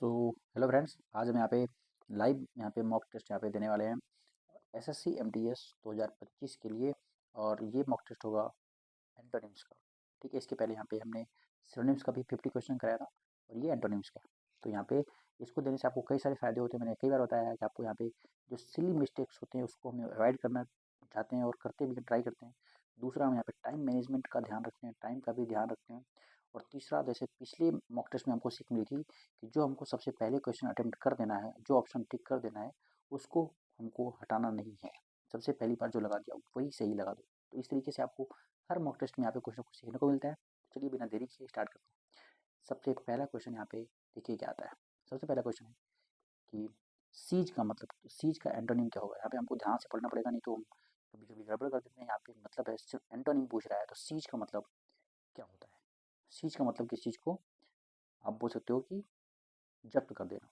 So hello friends, आज हम यहाँ पे लाइव मॉक टेस्ट यहाँ पे देने वाले हैं एसएससी एमटीएस 2025 के लिए। और ये मॉक टेस्ट होगा एंटोनिम्स का। ठीक है, इसके पहले यहाँ पे हमने सिनोनिम्स का भी 50 क्वेश्चन कराया था और ये एंटोनिम्स का। तो यहाँ पे इसको देने से आपको कई सारे फायदे होते हैं। मैंने कई बार बताया है कि आपको यहाँ पे जो सिली मिस्टेक्स होते हैं उसको हम अवॉइड करना चाहते हैं और करते भी ट्राई करते हैं। दूसरा, हम यहाँ पे टाइम मैनेजमेंट का ध्यान रखते हैं, टाइम का भी ध्यान रखते हैं। और तीसरा, जैसे पिछले मॉक टेस्ट में हमको सीख मिली थी कि जो हमको सबसे पहले क्वेश्चन अटेम्प्ट कर देना है, जो ऑप्शन टिक कर देना है, उसको हमको हटाना नहीं है। सबसे पहली बार जो लगा दिया वही सही लगा दो। तो इस तरीके से आपको हर मॉक टेस्ट में यहाँ पे कुछ ना कुछ सीखने को मिलता है। चलिए बिना देरी किए स्टार्ट करते हैं। सबसे पहला क्वेश्चन यहाँ पे देखिए क्या आता है। सबसे पहला क्वेश्चन है कि सीज का मतलब, सीज का एंटोनिम क्या होगा। यहाँ पे हमको ध्यान से पढ़ना पड़ेगा, नहीं तो हम कभी कभी गड़बड़ कर देते हैं। यहाँ पे मतलब है सिर्फ एंटोनिम पूछ रहा है, तो सीज का मतलब क्या होता है। सीज का मतलब किस चीज़ को आप बोल सकते हो कि जब्त कर देना।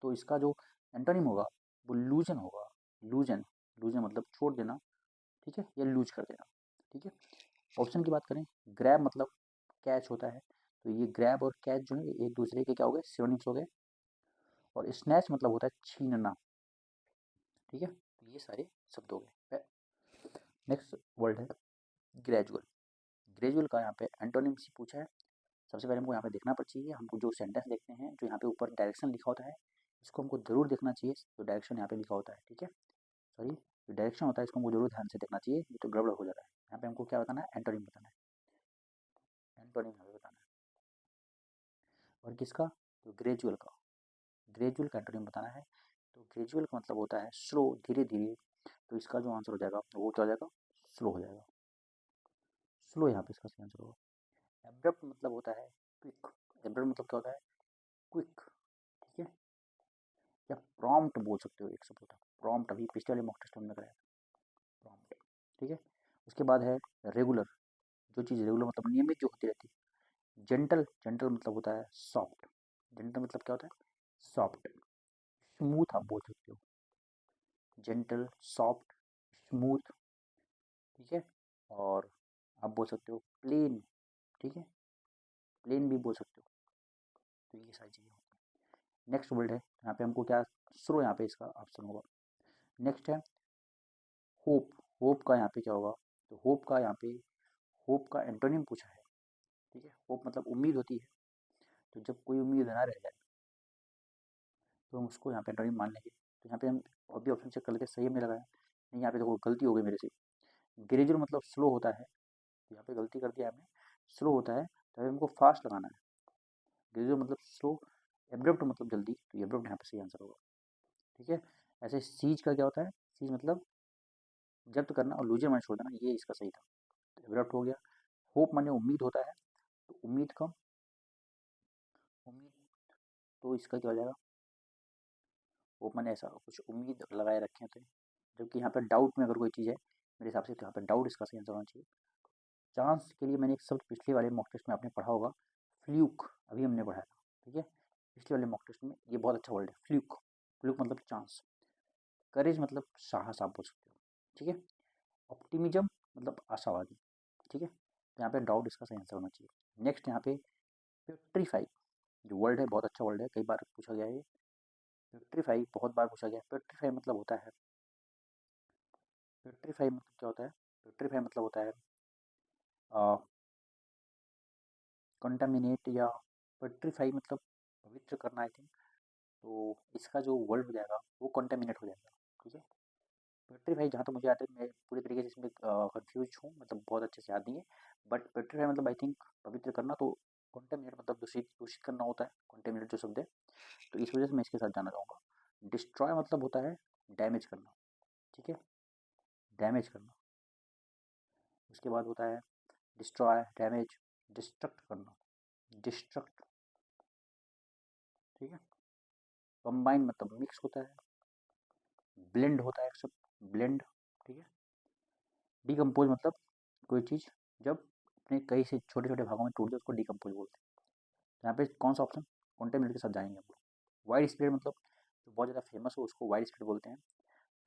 तो इसका जो एंटोनिम होगा वो लूजन होगा। लूजन, लूजन मतलब छोड़ देना, ठीक है, या लूज कर देना। ठीक है, ऑप्शन की बात करें, ग्रैब मतलब कैच होता है। तो ये ग्रैब और कैच जो है एक दूसरे के क्या हो गए, सिनोनिम्स हो गए। और स्नैच मतलब होता है छीनना। ठीक है, तो ये सारे शब्द हो गए। नेक्स्ट वर्ड है ग्रेजुअल। ग्रेजुअल का यहाँ पे एंटोनिम्स ही पूछा है। सबसे पहले हमको यहाँ पे देखना पर चाहिए, हमको जो सेंटेंस देखते हैं, जो यहाँ पे ऊपर डायरेक्शन लिखा होता है, इसको हमको जरूर देखना चाहिए। तो डायरेक्शन यहाँ पे लिखा होता है, ठीक है, सॉरी, जो डायरेक्शन होता है इसको हमको जरूर ध्यान से देखना चाहिए, नहीं तो गड़बड़ हो जाता है। यहाँ पे हमको क्या बताना है, एंटोनिम बताना है। एंटोनिम हमें बताना है। और किसका, तो ग्रेजुअल का। ग्रेजुअल का एंटोनिम बताना है। तो ग्रेजुअल का मतलब होता है स्लो, धीरे धीरे। तो इसका जो आंसर हो जाएगा वो क्या हो जाएगा, स्लो हो जाएगा। स्लो यहाँ पे इसका सही आंसर होगा। एब्रप्ट मतलब होता है क्विक। एब्रप्ट मतलब क्या होता है, क्विक। ठीक है, या प्रॉम्प्ट बोल सकते हो, एक शब्द होता है प्रॉम्प्ट, अभी पिछले वाले मॉक टेस्ट में हमने कराया प्रॉम्प्ट। ठीक है, उसके बाद है रेगुलर। जो चीज़ रेगुलर मतलब नियमित जो होती रहती है। जेंटल, जेंटल मतलब होता है सॉफ्ट। जेंटल मतलब क्या होता है, सॉफ्ट। स्मूथ आप बोल सकते हो, जेंटल, सॉफ्ट, स्मूथ। ठीक है, और आप बोल सकते हो प्लेन। ठीक है, प्लेन भी बोल सकते हो। तो ये सारी चीज़ें होती हैं। नेक्स्ट वर्ड है यहाँ पे हमको क्या, स्लो यहाँ पे इसका ऑप्शन होगा। नेक्स्ट है होप। होप का यहाँ पे क्या होगा, तो होप का यहाँ पे, होप का एंटोनिम पूछा है। ठीक है, होप मतलब उम्मीद होती है। तो जब कोई उम्मीद ना रह जाए तो हम उसको यहाँ पे एंटोनिम मान लेंगे। तो यहाँ पे हम और भी ऑप्शन चेक कर लेते हैं, सही हमने लगाया नहीं। यहाँ पे देखो गलती हो गई मेरे से। ग्रेजुअल मतलब स्लो होता है, तो यहाँ पे गलती कर दिया हमने। स्लो होता है तो अभी हमको फास्ट लगाना है। ग्रेजुअल मतलब स्लो। एब्रप्ट मतलब जल्दी, तो एब्रप्ट यहाँ पे सही आंसर होगा। ठीक है, ऐसे सीज का क्या होता है, सीज मतलब जब्त करना, और लूजर माने छोड़ देना, ये इसका सही था। तो एब्रप्ट हो गया। होप माने उम्मीद होता है, तो उम्मीद का, उम्मीद, तो इसका क्या हो जाएगा, होप माने ऐसा कुछ उम्मीद लगाए रखे होते हैं। जबकि यहाँ पर डाउट में अगर कोई चीज़ है मेरे हिसाब से, तो यहाँ पर डाउट इसका सही आंसर होना चाहिए। चांस के लिए मैंने एक शब्द पिछले वाले मॉक टेस्ट में आपने पढ़ा होगा, फ्लूक, अभी हमने पढ़ा था। ठीक है, पिछले वाले मॉक टेस्ट में ये बहुत अच्छा वर्ड है, फ्लूक। फ्लूक मतलब चांस। करेज मतलब साहस आप बोल सकते हो। ठीक है, ऑप्टिमिज्म मतलब आशावादी। ठीक है, तो यहाँ पे डाउट इसका सही आंसर होना चाहिए। नेक्स्ट यहाँ पे पेट्रीफाई, जो वर्ड है बहुत अच्छा वर्ड है, कई बार पूछा गया है। पेट्रीफाई बहुत बार पूछा गया है। पेट्रीफाई मतलब होता है, पेट्रीफाई मतलब क्या होता है, पेट्रीफाई मतलब होता है कंटामिनेट, या पेट्रीफाई मतलब पवित्र करना आई थिंक। तो इसका जो वर्ड हो जाएगा वो कंटामिनेट हो जाएगा। ठीक है, पेट्रीफाई जहाँ तक मुझे याद है, मैं पूरी तरीके से इसमें कंफ्यूज हूँ, मतलब बहुत अच्छे से याद नहीं है। बट पेट्रीफाई मतलब आई थिंक पवित्र करना, तो कंटेमिनेट मतलब दूषित, दूषित करना होता है, कंटेमिनेट जो शब्द है। तो इस वजह से मैं इसके साथ जाना चाहूँगा। डिस्ट्रॉय मतलब होता है डैमेज करना। ठीक है, डैमेज करना। उसके बाद होता है डिस्ट्रॉय, डैमेज, डिस्ट्रक्ट करना, डिस्ट्रक्ट। ठीक है, कंबाइन मतलब मिक्स होता है। ब्लेंड होता है एक शब्द, ब्लेंड। ठीक है, डिकम्पोज मतलब कोई चीज़ जब अपने कई से छोटे छोटे भागों में टूट जाए उसको डिकम्पोज बोलते हैं। तो यहाँ पे कौन सा ऑप्शन, कॉन्टेमिनेट के साथ जाएंगे हम लोग। वाइड स्प्रेड मतलब जो बहुत ज़्यादा फेमस हो उसको वाइड स्प्रेड बोलते हैं।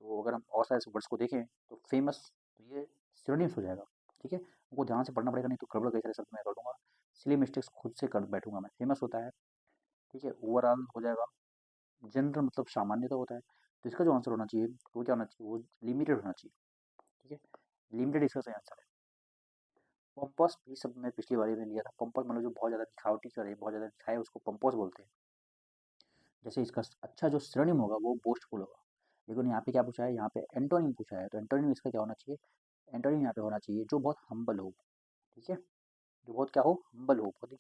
तो अगर हम और सारे वर्ड्स को देखें तो फेमस, तो ये सिनोनिम्स हो जाएगा। ठीक है, हमको ध्यान से पढ़ना पड़ेगा, नहीं तो गड़बड़ कई सारे शब्द मैं कर दूंगा। इसलिए मिस्टेक्स खुद से कर बैठूंगा मैं। फेमस होता है ठीक है, ओवरऑल हो जाएगा। जनरल मतलब सामान्य तो होता है, तो इसका जो आंसर होना चाहिए वो क्या होना चाहिए, वो लिमिटेड होना चाहिए। ठीक है, लिमिटेड इसका सही आंसर है। पंपस भी सब मैं पिछली बारी में लिया था, पंपस मतलब जो बहुत ज़्यादा दिखावटी करे, बहुत ज़्यादा दिखाए, उसको पंपस बोलते हैं। जैसे इसका अच्छा जो श्रेणिम होगा वो बोस्टफुल होगा। लेकिन यहाँ पे क्या पूछा है, यहाँ पे एंटोनिम पूछा है, तो एंटोनिम इसका क्या होना चाहिए, एंटोनिम यहाँ पे होना चाहिए जो बहुत हम्बल हो। ठीक है, जो बहुत क्या हो, हम्बल हो, बहुत ही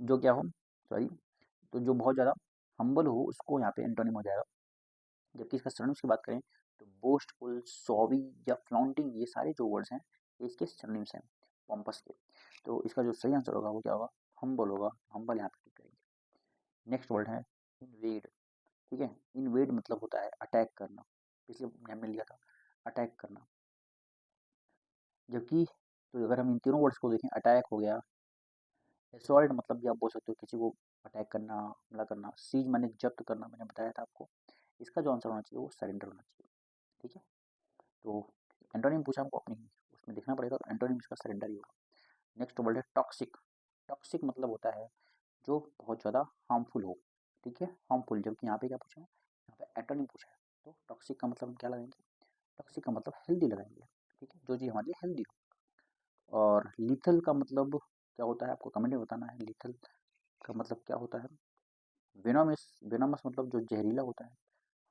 जो क्या हो, सॉरी, तो जो बहुत ज़्यादा हम्बल हो उसको यहाँ पे एंटोनिम हो जाएगा। जबकि इसका सिनोनिम्स की बात करें तो बोस्टफुल, सॉवी या फ्लॉन्टिंग, ये सारे जो वर्ड्स हैं ये इसके सिनोनिम्स हैं पॉम्पस के। तो इसका जो सही आंसर होगा वो क्या होगा, हम्बल होगा। हम्बल यहाँ पे टिक करेंगे। नेक्स्ट वर्ड है इन्वेड। ठीक है, इन्वेड मतलब होता है अटैक करना, पिछले हमने लिया था अटैक करना। जबकि तो अगर हम इन तीनों वर्ड्स को देखें, अटैक हो गया, असॉल्ट मतलब भी आप बोल सकते हो किसी को अटैक करना, हमला करना, सीज माने जब्त करना, मैंने बताया था आपको। इसका जो आंसर होना चाहिए वो सरेंडर होना चाहिए। ठीक है, तो एंटोनिम पूछा हमको अपनी उसमें देखना पड़ेगा, तो एंटोनिम इसका सरेंडर ही होगा। नेक्स्ट वर्ड है टॉक्सिक। टॉक्सिक मतलब होता है जो बहुत ज़्यादा हार्मफुल हो। ठीक है, हार्मफुल, जबकि यहाँ पे क्या पूछा है, यहाँ पे एंटोनिम पूछा है। तो टॉक्सिक का मतलब हम क्या लगाएंगे, टॉक्सिक का मतलब हेल्दी लगाएंगे। ठीक है, जो चीज़ हमारे लिए हेल्दी हो। और लीथल का मतलब क्या होता है, आपको कमेंट में बताना है। लीथल का मतलब क्या होता है, वेनोमस, वेनोमस मतलब जो जहरीला होता है।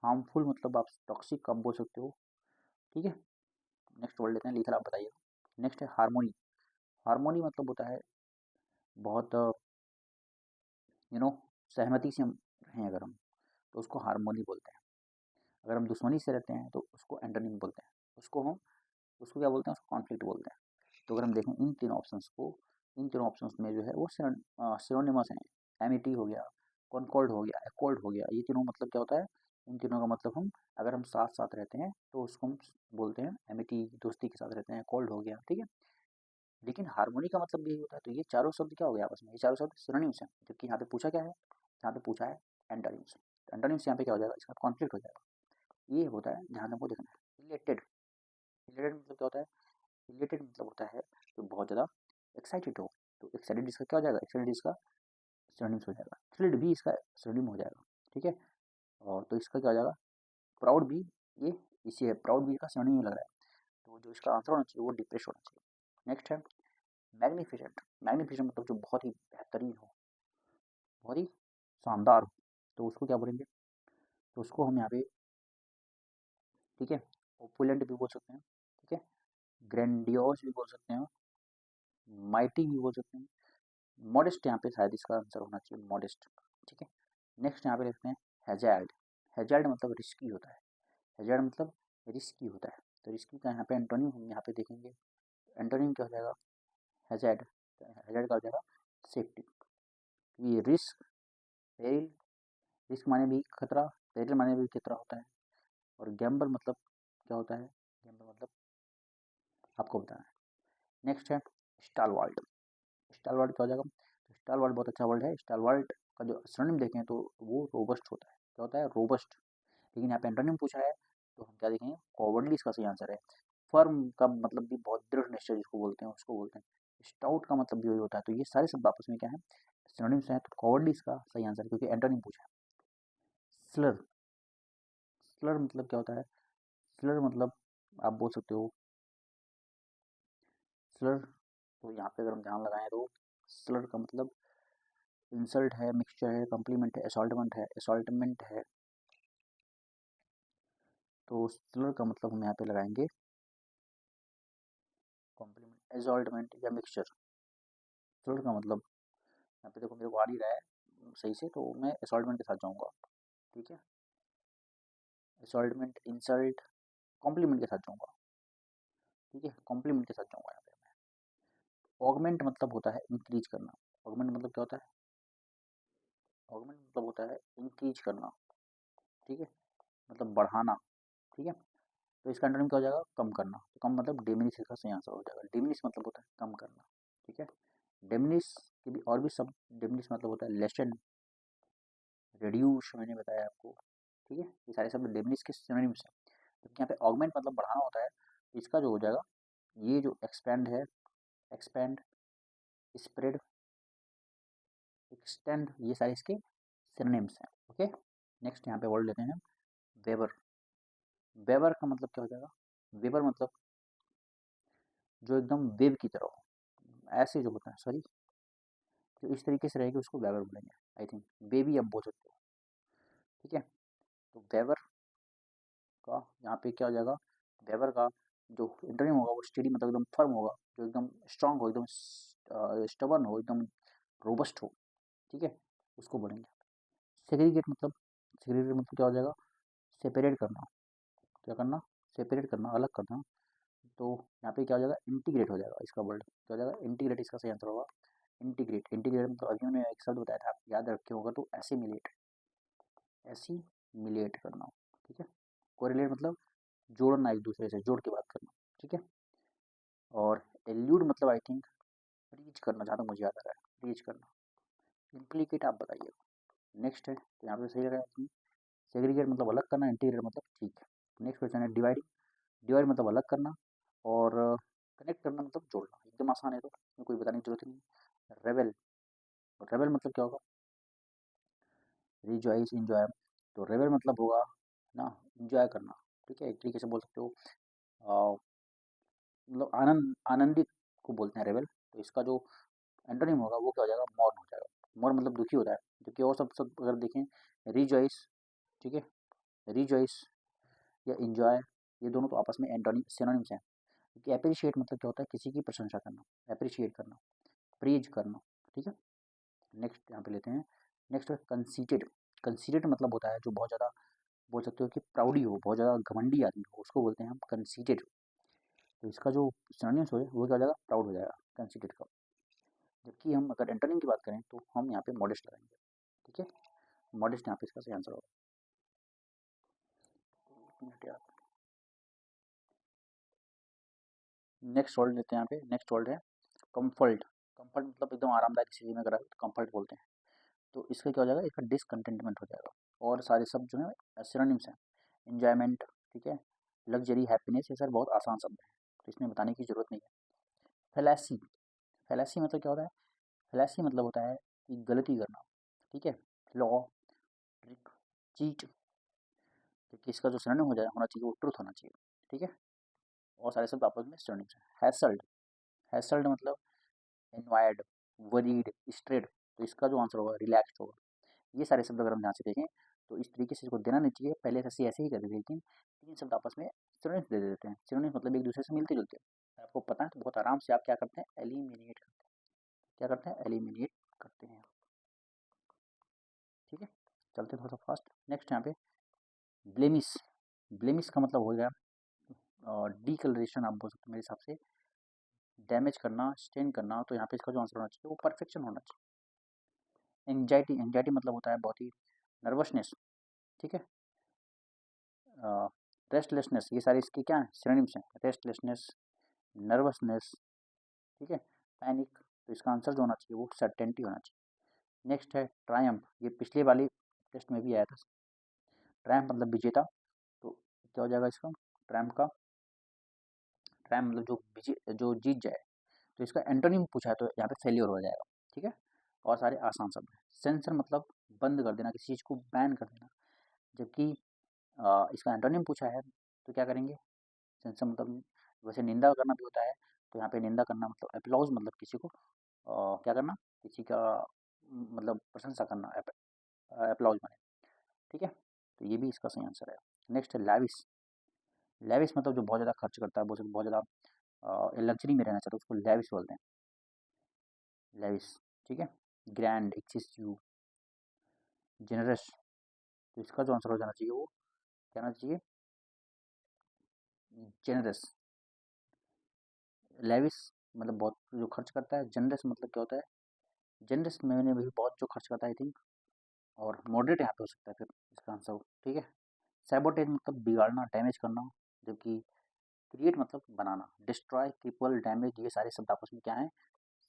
हार्मफुल मतलब आप टॉक्सिक कब बोल सकते हो। ठीक है, नेक्स्ट वर्ड लेते हैं, लीथल आप बताइए। नेक्स्ट है हारमोनी। हारमोनी मतलब होता है बहुत सहमति से हम रहें अगर हम, तो उसको हारमोनी बोलते हैं। अगर हम दुश्मनी से रहते हैं तो उसको एंटोनिम बोलते हैं। उसको क्या बोलते हैं, उसको कॉन्फ्लिक्ट बोलते हैं। तो अगर हम देखें इन तीनों ऑप्शंस को, इन तीनों ऑप्शंस में जो है वो सिनोनिमस हैं। एमिटी हो गया, कॉनकॉर्ड हो गया, एकॉर्ड हो गया, ये तीनों मतलब क्या होता है, इन तीनों का मतलब हम अगर हम साथ साथ रहते हैं तो उसको हम बोलते हैं एमिटी, दोस्ती के साथ रहते हैं, कॉल्ड हो गया। ठीक है, लेकिन हार्मोनी का मतलब भी यही होता है। तो ये चारों शब्द क्या हो गया आपस में, ये चारों शब्द सिनोनिम्स हैं। जबकि यहाँ पे पूछा क्या है, यहाँ पे पूछा है एंटोनिम्स। तो एंटोनिम्स यहाँ पे क्या हो जाएगा, इसका कॉन्फ्लिक्ट हो जाएगा। ये होता है जहाँ हमको देखना है। रिलेटेड, रिलेटेड मतलब क्या होता है, रिलेटेड मतलब होता है जो बहुत ज़्यादा एक्साइटेड हो। तो एक्साइटेड इसका क्या हो जाएगा, एक्साइटेड इसका सिनोनिम्स हो जाएगा। थ्रिल्ड भी इसका सिनोनिम हो जाएगा। ठीक है, और तो इसका क्या हो जाएगा, प्राउड भी, ये इसी है, प्राउड भी इसका सिनोनिम लग रहा है। तो जो इसका आंसर होना चाहिए वो डिप्रेस होना चाहिए। नेक्स्ट है मैग्निफिसेंट। मैग्निफिसेंट मतलब जो बहुत ही बेहतरीन हो, बहुत ही शानदार हो, तो उसको क्या बोलेंगे, तो उसको हम यहाँ पे, ठीक है, ओपुलेंट भी बोल सकते हैं। ठीक है, ग्रैंडियोस भी बोल सकते हैं, माइटी भी बोल सकते हैं, मॉडेस्ट यहाँ पे शायद इसका आंसर होना चाहिए, मॉडेस्ट। ठीक है, नेक्स्ट यहाँ पे लिखते हैं हैजार्ड। हैजार्ड मतलब रिस्की होता है। हैजार्ड मतलब रिस्की होता है। तो रिस्की का यहाँ पे एंटोनिम हम यहाँ पे देखेंगे। एंटोनिम क्या हो जाएगा, हैजार्ड। हैजार्ड का हो जाएगा सेफ्टी। ये रिस्क, पेरिल, रिस्क माने भी खतरा, पेरिल माने भी खतरा होता है। और गैम्बल मतलब क्या होता है, गैम्बल मतलब आपको बताना है। नेक्स्ट है स्टालवार्ड। स्टालवार्ड क्या हो जाएगा, तो स्टालवार्ड बहुत अच्छा वर्ड है। स्टालवार्ड का जो सिनोनिम देखें तो वो रोबस्ट होता है। क्या होता है, रोबस्ट। लेकिन यहाँ पे एंटोनिम पूछा है तो हम क्या देखेंगे, कॉवर्डली इसका सही आंसर है। फर्म का मतलब भी बहुत दृढ़ निश्चय जिसको बोलते हैं उसको बोलते हैं। स्टाउट का मतलब भी वही होता है। तो ये सारे शब्द आपस में क्या है, सिनोनिम्स हैं। तो कॉवर्डली इसका सही आंसर है क्योंकि एंटोनिम पूछा है। स्लर, स्लर मतलब क्या होता है, स्लर मतलब आप बोल सकते हो स्लर। तो यहाँ पे अगर हम ध्यान लगाएं तो स्लर का मतलब इंसल्ट है, मिक्सचर है, कम्प्लीमेंट है, असॉल्टमेंट है, असॉल्टमेंट है। तो स्लर का मतलब हम यहाँ पे लगाएंगे कॉम्प्लीमेंट, असॉल्टमेंट या मिक्सचर। स्लर का मतलब यहाँ पे देखो मेरे को आ नहीं रहा है सही से, तो मैं असॉल्टमेंट के साथ जाऊँगा। ठीक है, असॉल्टमेंट, इंसल्ट, कॉम्प्लीमेंट के साथ जाऊँगा। ठीक है, कॉम्प्लीमेंट के साथ जाऊँगा यहाँ पे मैं। ऑगमेंट मतलब होता है इंक्रीज करना। ऑगमेंट मतलब क्या होता है, ऑगमेंट मतलब होता है इंक्रीज करना। ठीक है, मतलब बढ़ाना। ठीक है, तो इसका एंटोनिम क्या हो जाएगा, कम करना। तो कम मतलब डिमिनिश इसका सही आंसर हो जाएगा। डिमिनिश मतलब होता है कम करना। ठीक है, डिमिनिश के भी और भी शब्द, डिमिनिश मतलब होता है लेसन, रिड्यूस मैंने बताया आपको। ठीक है, ये सारे शब्द डिमिनिश के सिनोनिम्स हैं। तो यहाँ पे ऑगमेंट मतलब बढ़ाना होता है। तो इसका जो हो जाएगा, ये जो एक्सपैंड है, एक्सपैंड, स्प्रेड, एक्सटेंड, ये सारे इसके सिनोनिम्स हैं। ओके, नेक्स्ट यहाँ पे वर्ड लेते हैं हम वेबर। वेबर का मतलब क्या हो जाएगा? वेबर मतलब जो एकदम वेव की तरह हो, ऐसे जो होता है, सॉरी, जो इस तरीके से रहेगी उसको वेबर बोलेंगे। आई थिंक बेबी अब बोल सकते हो। ठीक है, तो वेबर का यहाँ पे क्या हो जाएगा? वेबर का जो इंटरव्यू होगा वो स्टेडी मतलब एकदम फर्म होगा, जो एकदम स्ट्रांग हो, एकदम स्टबर्न हो, एकदम रोबस्ट हो। ठीक है, उसको बोलेंगे। सेग्रीगेट मतलब, सेग्रीगेट मतलब क्या हो जाएगा? सेपरेट करना। क्या करना? सेपरेट करना, अलग करना। तो यहाँ पे क्या हो जाएगा? इंटीग्रेट हो जाएगा इसका वर्ड। क्या हो जाएगा? इंटीग्रेट इसका सही आंसर होगा। इंटीग्रेट, इंटीग्रेट मतलब अभी मैंने एक शब्द बताया था, आप याद रखे होगा, तो एसिमिलेट, एसिमिलेट करना। ठीक है, कोरिलेट मतलब जोड़ना, एक दूसरे से जोड़ के बात करना। ठीक है, और एल्यूड मतलब आई थिंक रीच करना, जहाँ तक मुझे याद आ रहा है, रीच करना। इम्प्लीकेट आप बताइए। नेक्स्ट है, तो यहाँ पे सही लगा है। सेग्रीगेट मतलब अलग करना, इंटीग्रेट मतलब ठीक है। नेक्स्ट क्वेश्चन है डिवाइडिंग। डिवाइड मतलब अलग करना, और कनेक्ट करना मतलब जोड़ना। एकदम आसान है, तो इसमें कोई बताने की जरूरत ही नहीं। रेबल, रेबल मतलब क्या होगा? Rejoice, enjoy. तो रेबल मतलब होगा ना, इंजॉय करना। ठीक है, एक तरीके से बोल सकते हो मतलब आनंदित को बोलते हैं रेबल। तो इसका जो एंटोनिम होगा वो क्या हो जाएगा? मॉर्न हो जाएगा। मॉर्न मतलब दुखी होता है। जबकि और सब अगर देखें, रिजॉइस, ठीक है, रिजॉइस या इंजॉय, ये दोनों तो आपस में एंटोनिम सिनोनिम्स हैं। क्योंकि अप्रिशिएट मतलब क्या होता है? किसी की प्रशंसा करना, अप्रिशिएट करना, प्रेज करना। ठीक है, नेक्स्ट यहाँ पे लेते हैं। नेक्स्ट है कंसीटेड। कंसीटेड मतलब होता है जो बहुत ज़्यादा, बोल सकते हो कि प्राउडी हो, बहुत ज़्यादा घमंडी आदमी हो, उसको बोलते हैं हम कंसीटेड। तो इसका जो सिनोनिम्स हो वो क्या हो जाएगा? प्राउड हो जाएगा कंसीटेड का। जबकि हम अगर एंटोनिम की बात करें तो हम यहाँ पे मॉडेस्ट लगाएंगे। ठीक है, मॉडेस्ट यहाँ पे इसका सही आंसर होगा। एक मिनट यार, नेक्स्ट वर्ड लेते हैं। यहाँ पे नेक्स्ट वर्ड है कम्फर्ट। कम्फर्ट मतलब एकदम आरामदायक स्थिति में, अगर तो कम्फर्ट बोलते हैं। तो इसका क्या हो जाएगा? इसका डिसकंटेंटमेंट हो जाएगा। और सारे शब्द जो है सिनोनिम्स हैं। एन्जॉयमेंट, ठीक है, लग्जरी, हैप्पीनेस, ये सर बहुत आसान शब्द हैं, तो इसमें बताने की ज़रूरत नहीं है। फैलेसी, फैलेसी मतलब क्या होता है? फैलेसी मतलब होता है कि गलती करना। ठीक है, फ्लॉ, ट्रिक, चीट। देखिए इसका जो सिनोनिम हो जाए होना चाहिए वो ट्रुथ होना चाहिए। ठीक है, और सारे शब्द आपस में सिनोनिम्स हैं। हैसल्ड, हैसल्ड मतलब एनवायर्ड, वरीड, स्ट्रेड। तो इसका जो आंसर होगा रिलैक्स्ड होगा। ये सारे शब्द अगर हम ध्यान से देखें तो इस तरीके से इसको देना नहीं चाहिए, पहले ऐसे ऐसे ही कर देते, लेकिन तीन शब्द आपस में सिनोनिम्स दे देते हैं। सिनोनिम्स मतलब एक दूसरे से मिलते जुलते हैं। आपको पता है तो बहुत आराम से आप क्या करते हैं? एलिमिनेट करते हैं। क्या करते हैं? एलिमिनेट करते हैं। ठीक है, चलते हैं थोड़ा सा फास्ट। नेक्स्ट यहाँ पे ब्लेमिस। ब्लेमिस का मतलब हो गया डी कलरेशन, आप बोल सकते हो मेरे हिसाब से, डैमेज करना, स्टेन करना। तो यहाँ पे इसका जो आंसर होना चाहिए वो परफेक्शन होना चाहिए। एंजाइटी, एंजाइटी मतलब होता है बहुत ही नर्वसनेस। ठीक है, रेस्टलेसनेस, ये सारे इसके क्या हैं? सिनोनिम्स हैं। रेस्टलेसनेस, नर्वसनेस, ठीक है, पैनिक। तो इसका आंसर जो होना चाहिए वो सर्टेनिटी होना चाहिए। नेक्स्ट है ट्रायम्फ, ये पिछले वाली टेस्ट में भी आया था। ट्रायम्फ मतलब विजेता। तो क्या हो जाएगा इसका? ट्रायम्फ का, ट्रायम्फ मतलब जो जो जीत जाए। तो इसका एंटोनिम पूछा है तो यहाँ पे फेलियर हो जाएगा। ठीक है, और सारे आसान शब्द हैं। सेंसर मतलब बंद कर देना, किसी चीज़ को बैन कर देना। जबकि इसका एंटोनिम पूछा है तो क्या करेंगे? सेंसर मतलब, वैसे निंदा करना भी होता है, तो यहाँ पे निंदा करना मतलब एप्लॉज, मतलब किसी को क्या करना? किसी का मतलब प्रशंसा करना, एप्लॉज माने। ठीक है, तो ये भी इसका सही आंसर है। नेक्स्ट है लैविश। लैविश मतलब जो बहुत ज़्यादा खर्च करता है, बहुत ज़्यादा लग्जरी में रहना चाहता है, उसको लैविश बोलते हैं, लैविश। ठीक है, ग्रैंड, एक्सेसिव, जेनरस। तो इसका जो आंसर हो जाना चाहिए वो क्या होना चाहिए? जेनरस। लेविस मतलब बहुत जो खर्च करता है। जनरस मतलब क्या होता है? जनरस मैंने भी बहुत जो खर्च करता है आई थिंक। और मॉडरेट यहाँ पे हो सकता है फिर इसका आंसर। ठीक है, सैबोटेज मतलब बिगाड़ना, डैमेज करना। जबकि क्रिएट मतलब बनाना। डिस्ट्रॉय, क्रिपल, डैमेज, ये सारे शब्द आपस में क्या है?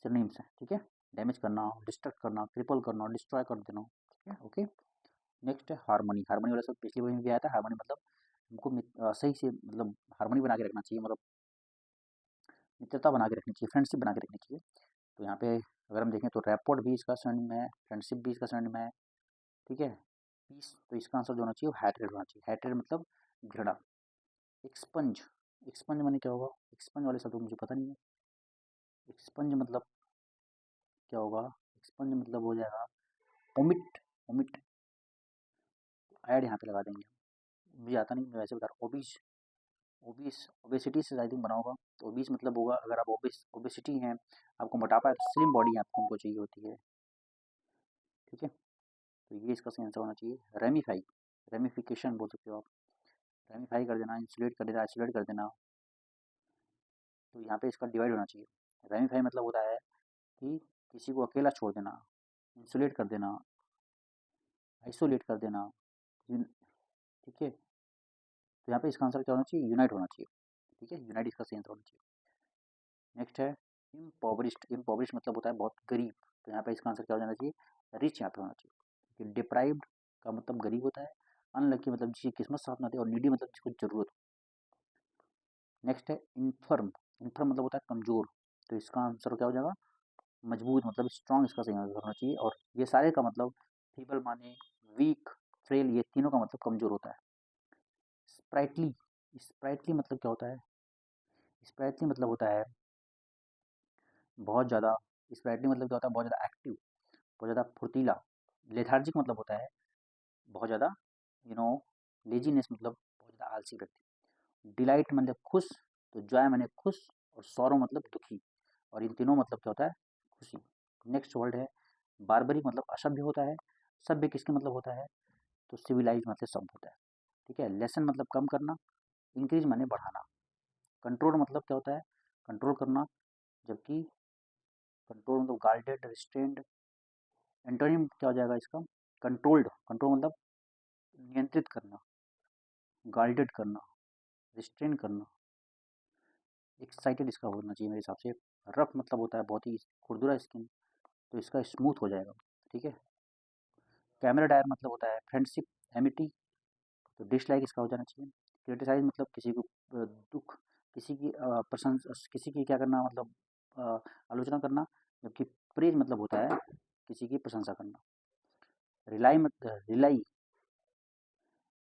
सिनोनिम्स हैं। ठीक है, डैमेज करना, डिस्ट्रक्ट करना, क्रिपल करना, डिस्ट्रॉय कर देना। ठीक है, ओके। नेक्स्ट है हारमोनी। हारमोनी वाला शब्द पिछली बार में भी आया था। हारमोनी मतलब हमको सही से मतलब हारमोनी बना के रखना चाहिए, मतलब मित्रता बना के रखनी चाहिए, फ्रेंडशिप बना के रखनी चाहिए। तो यहाँ पे अगर हम देखें तो रैपोर्ट भी इसका सिनोनिम में है, फ्रेंडशिप भी इसका सिनोनिम में है, ठीक है। पीस, तो इसका आंसर जो होना चाहिए वो हैट्रेड होना चाहिए। हैट्रेड मतलब घृणा। एक्सपंज, एक्सपंज माने क्या होगा? एक्सपंज वाले शब्द मुझे पता नहीं है। एक्सपंज मतलब क्या होगा? एक्सपंज मतलब हो जाएगा ओमिट, ओमिट। ऐड यहाँ पे लगा देंगे, मुझे आता नहीं, मैं वैसे बता रहा हूँ। ओबीस, ओबीस ओबेसिटी से आई थिंक बना होगा। तो ओबीस मतलब होगा अगर आप ओबेसिटी हैं, आपको मोटापा है, तो स्लिम बॉडी आपको हमको चाहिए होती है, ठीक है। तो ये इसका सही आंसर होना चाहिए। रेमीफाई, रेमिफिकेशन बोल सकते हो आप। रेमीफाई कर देना, इंसुलेट कर देना, आइसोलेट कर देना, तो यहाँ पे इसका डिवाइड होना चाहिए। रेमीफाई मतलब होता है कि किसी को अकेला छोड़ देना, इंसुलेट कर देना, आइसोलेट कर देना, ठीक है। तो यहाँ पे इसका आंसर क्या होना चाहिए? यूनाइट होना चाहिए, ठीक है। यूनाइट इसका सही आंसर होना चाहिए। नेक्स्ट है इम्पोवरिश्ड। इम्पोवरिश्ड मतलब होता है बहुत गरीब। तो यहाँ पे इसका आंसर क्या हो जाना चाहिए? रिच यहाँ पे होना चाहिए, क्योंकि डिप्राइव्ड का मतलब गरीब होता है, अनलकी मतलब जिसकी किस्मत साथ में आती है, और नीडी मतलब जिसको जरूरत हो। नेक्स्ट है इन्फर्म। इन्फर्म मतलब होता है कमजोर। तो इसका आंसर क्या हो जाएगा? मजबूत मतलब स्ट्रांग इसका सही आंसर होना चाहिए। और ये सारे का मतलब फीबल माने वीक, फ्रेल, ये तीनों का मतलब कमजोर होता है। स्प्राइटली, स्प्राइटली मतलब क्या होता है? स्प्राइटली मतलब होता है बहुत ज़्यादा, स्प्राइटली मतलब क्या होता है? बहुत ज़्यादा एक्टिव, बहुत ज़्यादा फुर्तीला। लेथार्जिक मतलब होता है बहुत ज़्यादा यू नो लेजीनेस, मतलब बहुत ज़्यादा आलसी व्यक्ति। डिलाइट मतलब खुश, तो जॉय माने खुश, और सौरो मतलब दुखी, और इन तीनों मतलब क्या होता है? खुशी। नेक्स्ट वर्ड है बार्बरिक, मतलब असभ्य होता है। सभ्य किसके मतलब होता है? तो सिविलाइज मतलब सभ्य होता है, ठीक है। लेसन मतलब कम करना, इंक्रीज माने बढ़ाना। कंट्रोल मतलब क्या होता है? कंट्रोल करना, जबकि कंट्रोल मतलब गार्डेड, रिस्ट्रेंड। एंटोनिम क्या हो जाएगा इसका? कंट्रोल्ड, कंट्रोल मतलब नियंत्रित करना, गाइडेड करना, रिस्ट्रेन करना। एक्साइटेड इसका होना चाहिए मेरे हिसाब से। रफ मतलब होता है बहुत ही खुरदुरा स्किन, तो इसका स्मूथ हो जाएगा, ठीक है। कैमरा डायर मतलब होता है फ्रेंडशिप, एमिटी, तो डिसलाइक इसका हो जाना चाहिए। क्रिटिसाइज मतलब किसी को दुख, किसी की प्रशंसा, किसी की क्या करना मतलब आलोचना करना, जबकि प्रेज मतलब होता है किसी की प्रशंसा करना। रिलाई मत रिलाई,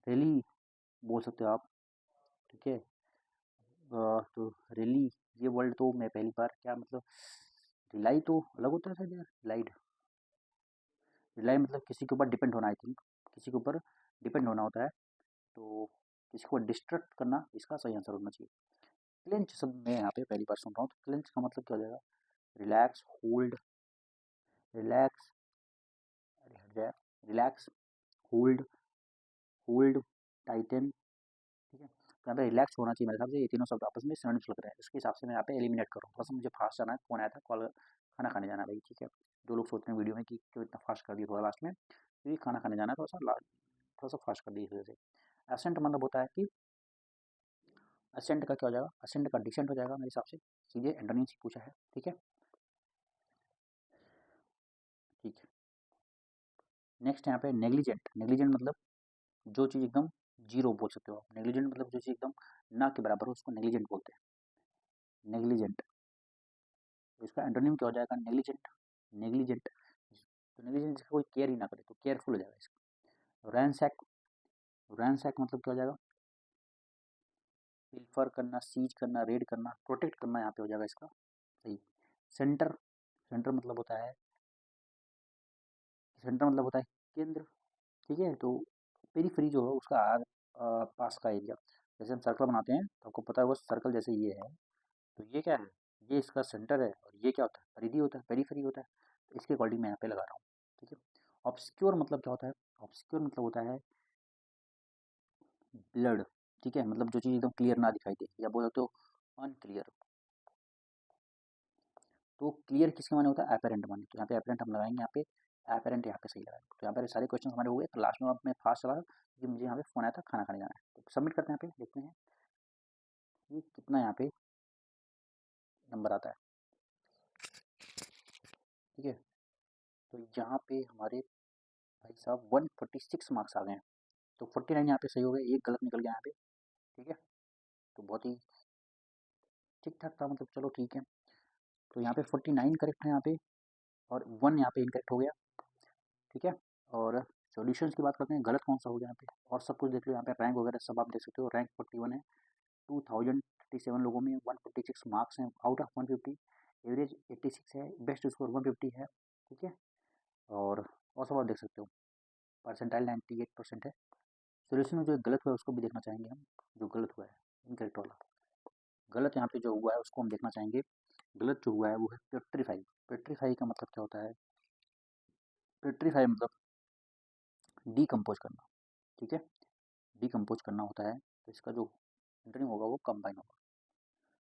रिली बोल सकते हो आप, ठीक है। तो रिली, ये वर्ड तो मैं पहली बार, क्या मतलब रिलाई तो अलग होता है शायद यार, रिलाइड। रिलाई मतलब किसी के ऊपर डिपेंड होना, आई थिंक किसी के ऊपर डिपेंड होना होता है, तो किसी को डिस्ट्रक्ट करना इसका सही आंसर होना चाहिए। क्लेंच शब्द मैं यहाँ पे पहली बार सुन रहा हूँ, तो क्लेंच का मतलब क्या हो जाएगा? रिलैक्स, होल्ड, रिलैक्स, अरे हट जाए, रिलैक्स, होल्ड, होल्ड, टाइटन, ठीक है। तो यहाँ पे रिलैक्स होना चाहिए मेरे हिसाब से। ये तीनों शब्द आपस में सिनोनिम्स लग रहे हैं, इसके हिसाब से मैं यहाँ पे एलिमिनेट कर रहा हूँ। थोड़ा सा मुझे फास्ट जाना है, फ़ोन आया था, कॉल, खाना खाने जाना है भाई, ठीक है। जो लोग सोचते हैं वीडियो में कि क्यों इतना फास्ट कर दिया थोड़ा लास्ट में, क्योंकि खाना खाने जाना है, थोड़ा सा फास्ट कर दिया इस वजह से। एसेंट मतलब होता है कि असेंट का क्या हो जाएगा? असेंट का डिसेंट हो जाएगा मेरे हिसाब से। सीधे एंटोनिम से पूछा है, ठीक है, ठीक है। नेक्स्ट यहाँ पे नेग्लिजेंट। नेग्लिजेंट मतलब जो चीज़ एकदम जीरो बोल सकते हो आप। नेग्लिजेंट मतलब जो चीज़ एकदम ना के बराबर हो, उसको नेग्लिजेंट बोलते हैं, नेग्लिजेंट। तो इसका एंटोनिम क्या हो जाएगा? Negligent, negligent. तो नेग्लिजेंट जिसका कोई केयर ही ना करे, तो केयरफुल हो जाएगा इसका। रैनसैक, रैनसैक मतलब क्या हो जाएगा? पिल्फर करना, सीज करना, रेड करना, प्रोटेक्ट करना, यहाँ पे हो जाएगा इसका सही। सेंटर, सेंटर मतलब होता है, सेंटर मतलब होता है केंद्र, ठीक है। तो पेरीफेरी जो है उसका आर पास का एरिया। जैसे हम सर्कल बनाते हैं तो आपको पता होगा सर्कल जैसे ये है, तो ये क्या है? ये इसका सेंटर है, और ये क्या होता है? परिधि होता है, पेरीफेरी होता है। तो इसके अकॉर्डिंग मैं यहाँ पे लगा रहा हूँ, ठीक है। ऑब्सक्योर मतलब क्या होता है? ऑब्सक्योर मतलब होता है ब्लड, ठीक है, मतलब जो चीज़ एकदम क्लियर ना दिखाई दे, या बोल सकते हो अनक्लियर। तो क्लियर किसके माने होता है? एपेरेंट माने। तो यहाँ पे एपेरेंट हम लगाएंगे, यहाँ पे एपेरेंट यहाँ पे सही लगाएंगे। तो यहाँ पे सारे क्वेश्चन हमारे हो गए। तो लास्ट में अब मैं फास्ट चला क्योंकि मुझे यहाँ पे फ़ोन आया था, खाना खाने जाना है। तो सबमिट करते हैं, यहाँ पे देखते हैं कि कितना यहाँ पे नंबर आता है, ठीक है। तो यहाँ पे हमारे भाई साहब 146 मार्क्स आ गए हैं। तो 49 यहाँ पे सही हो गए, एक गलत निकल गया यहाँ पे, ठीक है। तो बहुत ही ठीक ठाक था, मतलब चलो ठीक है। तो यहाँ पे 49 करेक्ट है यहाँ पे, और 1 यहाँ पे इनकरेक्ट हो गया, ठीक है। और सॉल्यूशंस की बात करते हैं, गलत कौन सा हो गया यहाँ पे, और सब कुछ देख लो यहाँ पे, रैंक वगैरह सब आप देख सकते हो। रैंक 41 है, 2037 लोगों में 146 मार्क्स हैं आउट ऑफ 150, एवरेज 86 है, बेस्ट स्कोर 150 है, ठीक है। और सब आप देख सकते हो, परसेंटाइल 98% है। सोल्यूशन में जो गलत हुआ है उसको भी देखना चाहेंगे हम, जो गलत हुआ है इनकरेक्ट वाला, गलत यहाँ पे जो हुआ है उसको हम देखना चाहेंगे। गलत जो हुआ है वो है पेट्रीफाई। पेट्रीफाई का मतलब क्या होता है, पेट्रीफाई मतलब डीकम्पोज करना, ठीक है, डीकम्पोज करना होता है। तो इसका जो एंटोनिम होगा वो कंबाइन होगा।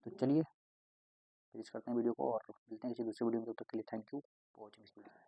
तो चलिए फिनिश करते हैं वीडियो को और मिलते हैं किसी दूसरे वीडियो में, तब तक के लिए thank you for watching this video.